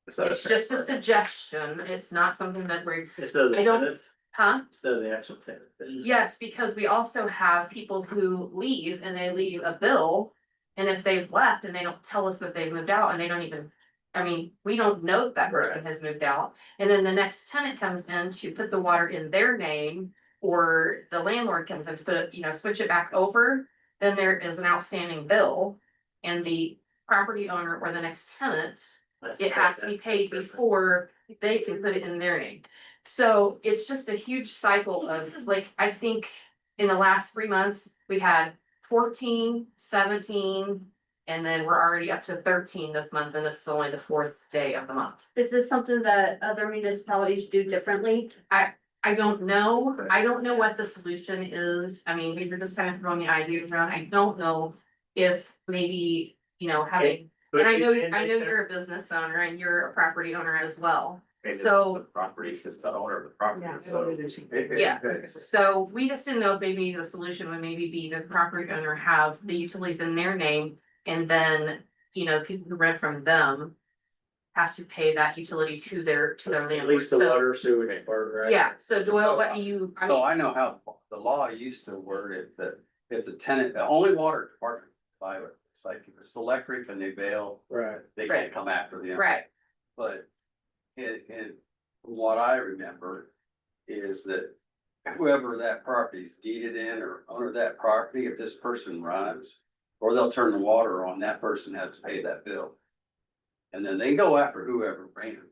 It's just a suggestion. It's not something that we're, Instead of the I don't- tenants, huh? instead of the actual tenant. Yes, because we also have people who leave and they leave a bill. And if they've left and they don't tell us that they've moved out and they don't even, I mean, we don't know that person has moved out. And then the next tenant comes in to put the water in their name, or the landlord comes in to put it, switch it back over. Then there is an outstanding bill and the property owner or the next tenant, it has to be paid before they can put it in their name. So it's just a huge cycle of like, I think in the last 3 months, we had 14, 17, and then we're already up to 13 this month, and this is only the 4th day of the month. Is this something that other municipalities do differently? I don't know. I don't know what the solution is. I mean, we were just kind of throwing the idea around. I don't know if maybe, you know, having, and I know you're a business owner and you're a property owner as well. So- The property is the owner of the property, Yeah. so. Yeah. So we just didn't know if maybe the solution would maybe be the property owner have the utilities in their name, and then, you know, people who rent from them have to pay that utility to their At landlord. least the So, water sewage part, right? yeah, so Doyle, what do you, I So mean, I know how the law used to word it, that if the tenant, the only water department, buy it, it's like if it's electric and they bail, Right. they Right. can't come after them. right, But from what I remember is that whoever that property is deeded in or owner of that property, if this person runs, or they'll turn the water on, that person has to pay that bill. And then they go after whoever ran.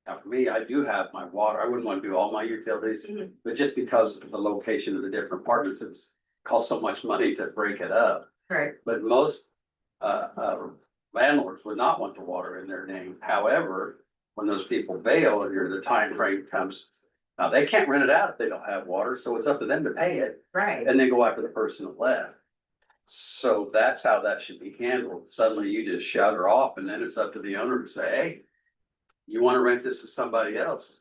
Now, for me, I do have my water. I wouldn't want to do all my utilities, Mhm. but just because of the location of the different apartments, it's cost so much money to break it up. right, But most landlords would not want the water in their name. However, when those people bail or the time frame comes, now they can't rent it out if they don't have water, so it's up to them to pay it right, and then go after the person that left. So that's how that should be handled. Suddenly you just shut her off and then it's up to the owner to say, hey, you want to rent this to somebody else?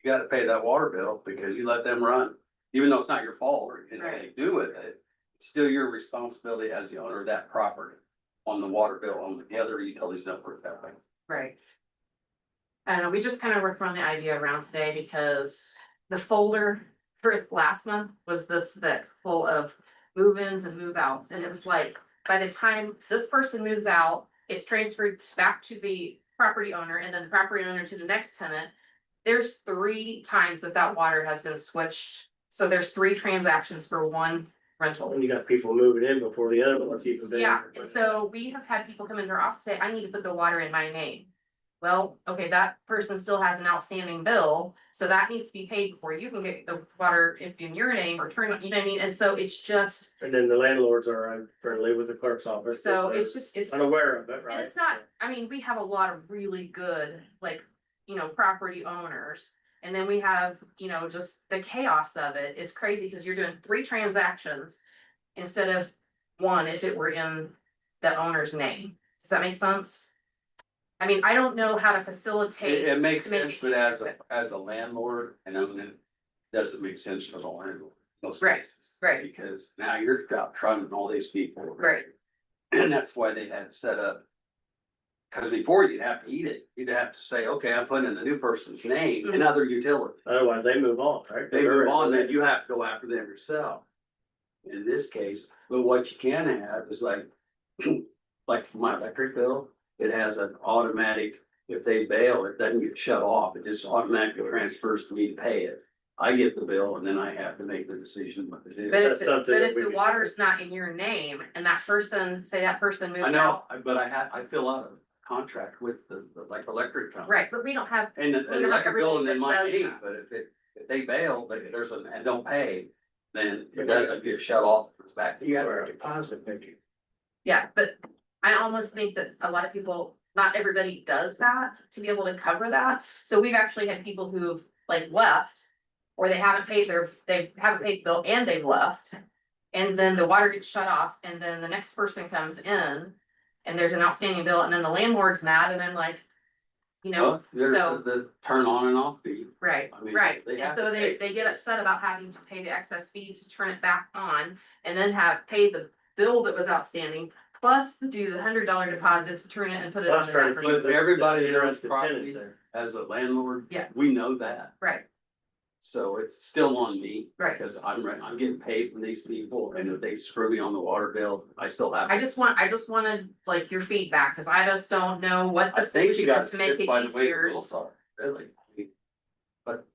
You got to pay that water bill because you let them run, even though it's not your fault or anything they do with it. It's still your responsibility as the owner of that property on the water bill, on the other utilities don't work that way. right. I don't know, we just kind of worked on the idea around today because the folder for last month was this thick, full of move-ins and move-outs, and it was like, by the time this person moves out, it's transferred back to the property owner and then the property owner to the next tenant. There's 3 times that water has been switched, so there's 3 transactions for one rental. And you got people moving in before the other ones even been. Yeah, and so we have had people come into our office say, I need to put the water in my name. Well, okay, that person still has an outstanding bill, so that needs to be paid before you can get the water in your name or turn, you know what I mean? And so it's just, And then the landlords are unfriendly with the clerk's office. so it's just, it's. Unaware of it, right? And it's not, I mean, we have a lot of really good, like, you know, property owners. And then we have, you know, just the chaos of it is crazy because you're doing 3 transactions instead of 1 if it were in the owner's name. Does that make sense? I mean, I don't know how to facilitate. It makes to make sense, but as a landlord and owner, it doesn't make sense for the landlord. Most Right, cases. right. Because now you're out trying all these people. Right. And that's why they had it set up. Cause before you'd have to eat it, you'd have to say, okay, I'm putting in the new person's name and other utilities. Otherwise, they move on, right? They move on, then you have to go after them yourself. In this case, but what you can have is like, like my electric bill, it has an automatic, if they bail, it doesn't get shut off, it just automatically transfers to me to pay it. I get the bill and then I have to make the decision what to do. But That's if, something but that if we the could- water's not in your name and that person, say that person I moves know, out. but I fill out a contract with the like electric company. Right, but we don't have, And the We don't electric bill and then everybody my that does name, that. but if they bail, but and don't pay, then it doesn't get shut off, it's back to You got you. a deposit, maybe. yeah, but I almost think that a lot of people, not everybody does that to be able to cover that. So we've actually had people who've like left. Or they haven't paid they haven't paid the bill and they've left. And then the water gets shut off and then the next person comes in. And there's an outstanding bill and then the landlord's mad and I'm like. You know, Well, there's so, the turn on and off fee. right, I mean, right, they and have so to pay. they get upset about having to pay the excess fee to turn it back on. And then have paid the bill that was outstanding, plus to do the $100 deposit to turn it and put it on Plus the trying to that flip person. But everybody the that owns interested properties tenant as a landlord. Yeah. We know that, Right, so it's still on me. Right. Because I'm getting paid from these people, and if they screw me on the water bill, I still have. I just wanted like your feedback, cause I just don't know what I the think you solution got is to to make stick it by the way the easier. rules are, really.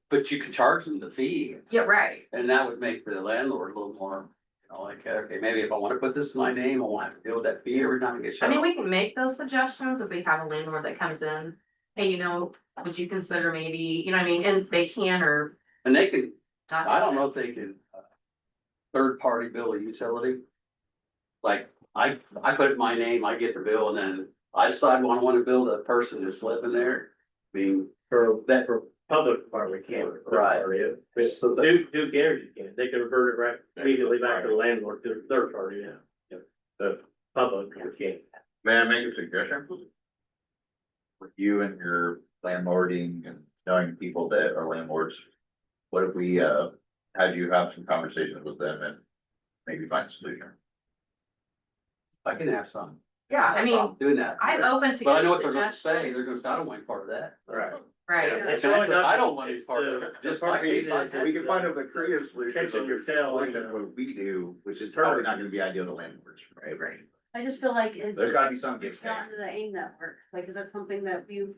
But you could charge them the fee, Yeah, right, and that would make the landlord a little more, you know, like, okay, maybe if I wanna put this in my name, I won't have to deal with that fee every time I get I shut mean, off. we can make those suggestions if we have a landlord that comes in hey, would you consider maybe, you know what I mean, and they can or And they can, not. I don't know if they can, third party bill a utility. Like, I put in my name, I get the bill, and then I decide when I wanna bill the person that's living there. I mean, For public part, we can't. Right. So Duke Energy can, they can revert it right immediately back to the landlord, to the third party, yeah. The public, we can't. May I make a suggestion? With you and your landlording and knowing people that are landlords, what if we, had you have some conversations with them and maybe find a solution? I can have some. Yeah, I mean, I'm doing that. I'm open to. But I know what getting they're gonna say, suggestions. they're gonna say, I don't want any part of that. Right. Right, Yeah. And actually, I don't want any part of it, Just just my case. So we can find a creative solution. Catching your tail. What we do, which is probably not gonna be ideal to landlords, right? Right. I just feel like it. There's gotta be some give It's and not take. into the AIM network, like, is that something that you've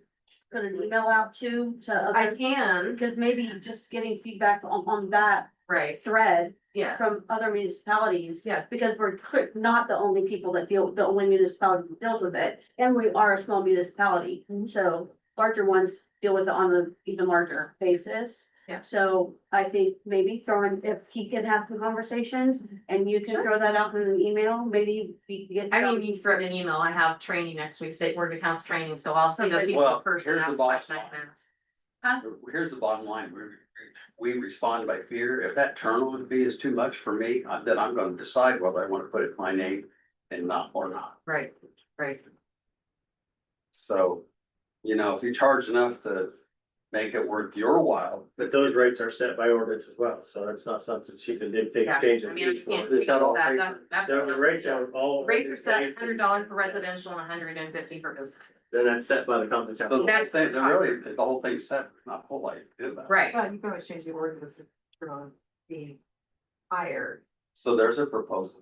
put an email out to I other? can, Because maybe just getting feedback on that right, thread yeah, from other municipalities. Yeah. Because we're not the only people that the only municipality that deals with it, and we are a small municipality, so larger ones deal with it on an even larger basis. Yeah. So I think maybe if he can have some conversations and you can Sure. throw that out in an email, maybe we can get. I some- mean, you threw it an email, I have training next week, State Board of Accounts training, so I'll see those people Well, in person, here's the ask a bottom question I can line. ask. Here's the bottom line, we respond by fear, if that turnover fee is too much for me, then I'm gonna decide whether I wanna put it in my name and not, or not. Right, right. So, if you charge enough to make it worth your while. But those rates are set by ordinance as well, so it's not something she can dictate Yeah, change I of mean, I fees for. can't It's not all that, paper. The rates are all. Rates are set $100 for residential and $150 for business. Then that's set by the company. So the whole thing, the whole thing's set, not a whole lot to do about it. Right, But you can always change the ordinance to turn on being higher, So there's a proposal.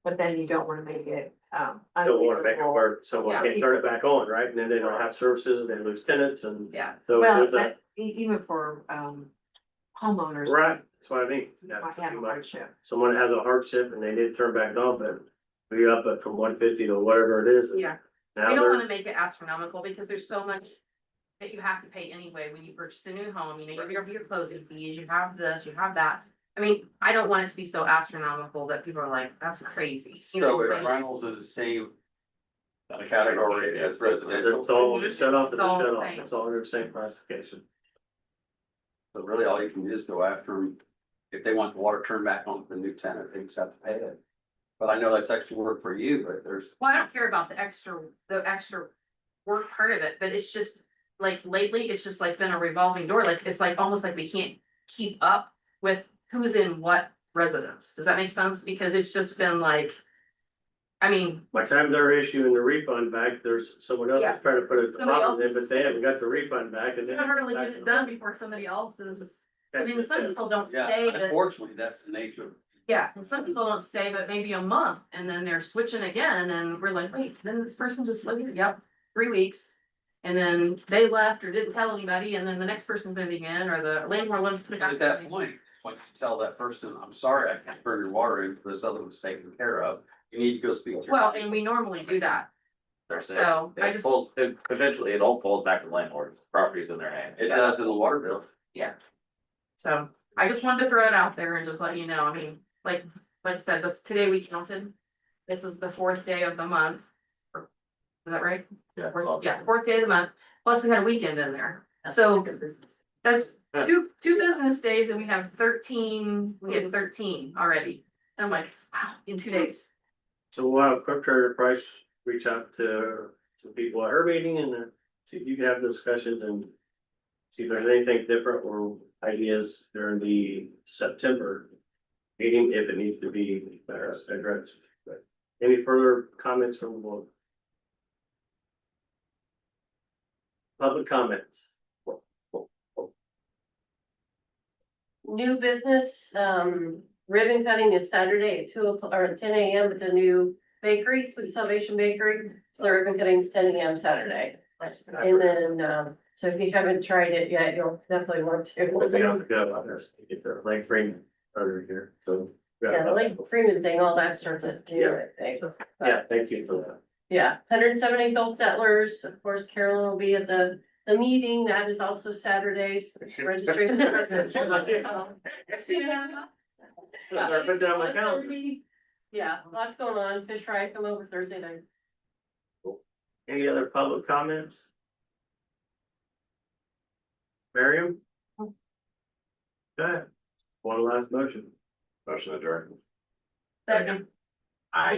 but then you don't wanna make it, Don't wanna make it unreasonable. work, someone Yeah. can't turn it back on, right? And then they don't have services, they lose tenants and yeah, so Well, there's a, that, even for, homeowners. right, that's what I mean. Might That's have a like hardship. someone has a hardship and they need to turn back on, but we up it from 150 to whatever it is. and yeah. Now We don't they're, wanna make it astronomical because there's so much that you have to pay anyway when you purchase a new home, you have your closing fees, you have this, you have that. I mean, I don't want it to be so astronomical that people are like, that's crazy. You know So what I if mean? rentals in the same category as residential. it's all shut off, it's It's all shut the off, same. it's all under the same classification. So really all you can do is go after them. If they want the water turned back on for the new tenant, they just have to pay it. But I know that's extra work for you, but there's, Well, I don't care about the extra work part of it, but it's just like lately, it's just like been a revolving door, like, it's like almost like we can't keep up with who's in what residence. Does that make sense? Because it's just been like, I mean, By the time they're issuing the refund back, there's someone else Yeah. that's trying to put a Somebody deposit in, else is- but they haven't got the refund back and you then. don't hardly get it done before somebody else is. I mean, some people don't yeah, stay, but unfortunately, that's the nature of it. yeah, and some people don't stay, but maybe a month and then they're switching again and we're like, wait, then this person just lived, yep, 3 weeks. And then they left or didn't tell anybody and then the next person's moving in or the landlord wants to put it At back. that point, when you tell that person, I'm sorry, I can't burn your water in, this other was taken care of, you need to go speak to your. Well, and we normally do that, so I just, Eventually, it all falls back to the landlord, property's in their name. It does in the water bill. so I just wanted to throw it out there and just let you know, I mean, like I said, today we counted. This is the 4th day of the month. Is that right? Yeah, it's all- Yeah, 4th day of the month, plus we had a weekend in there, so that's two business days and we have 13, we had 13 already. And I'm like, wow, in 2 days. So we'll have Quick Trade Price reach out to some people at her meeting and see if you can have discussions and see if there's anything different or ideas during the September meeting, if it needs to be addressed. But any further comments from the board? Public comments? New business, ribbon cutting is Saturday at 2 o'clock or at 10 a.m. at the new bakery, Sweet Salvation Bakery. So the ribbon cutting is 10 a.m. Saturday. And then, so if you haven't tried it yet, you'll definitely want What's it to. have to go on this, get their leg frame under here, so. Yeah, the Lake Freeman thing, all that starts at June, I think. Yeah, thank you for that. Yeah, 178 Old Settlers, of course, Carolyn will be at the The meeting, that is also Saturdays, registration. Put down my calendar. Yeah, lots going on, fish fry, come over Thursday night. Any other public comments? Miriam? Okay, one last motion. Motion adjourned. Second. Wait, I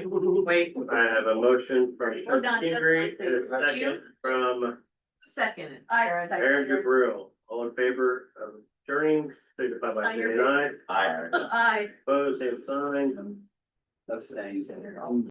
have a motion from We're done. Gingrich and a second from second. Aaron Jabril. All in favor of adjourning, signify by saying aye. Aye. Aye. Opposed, same sign. That's saying.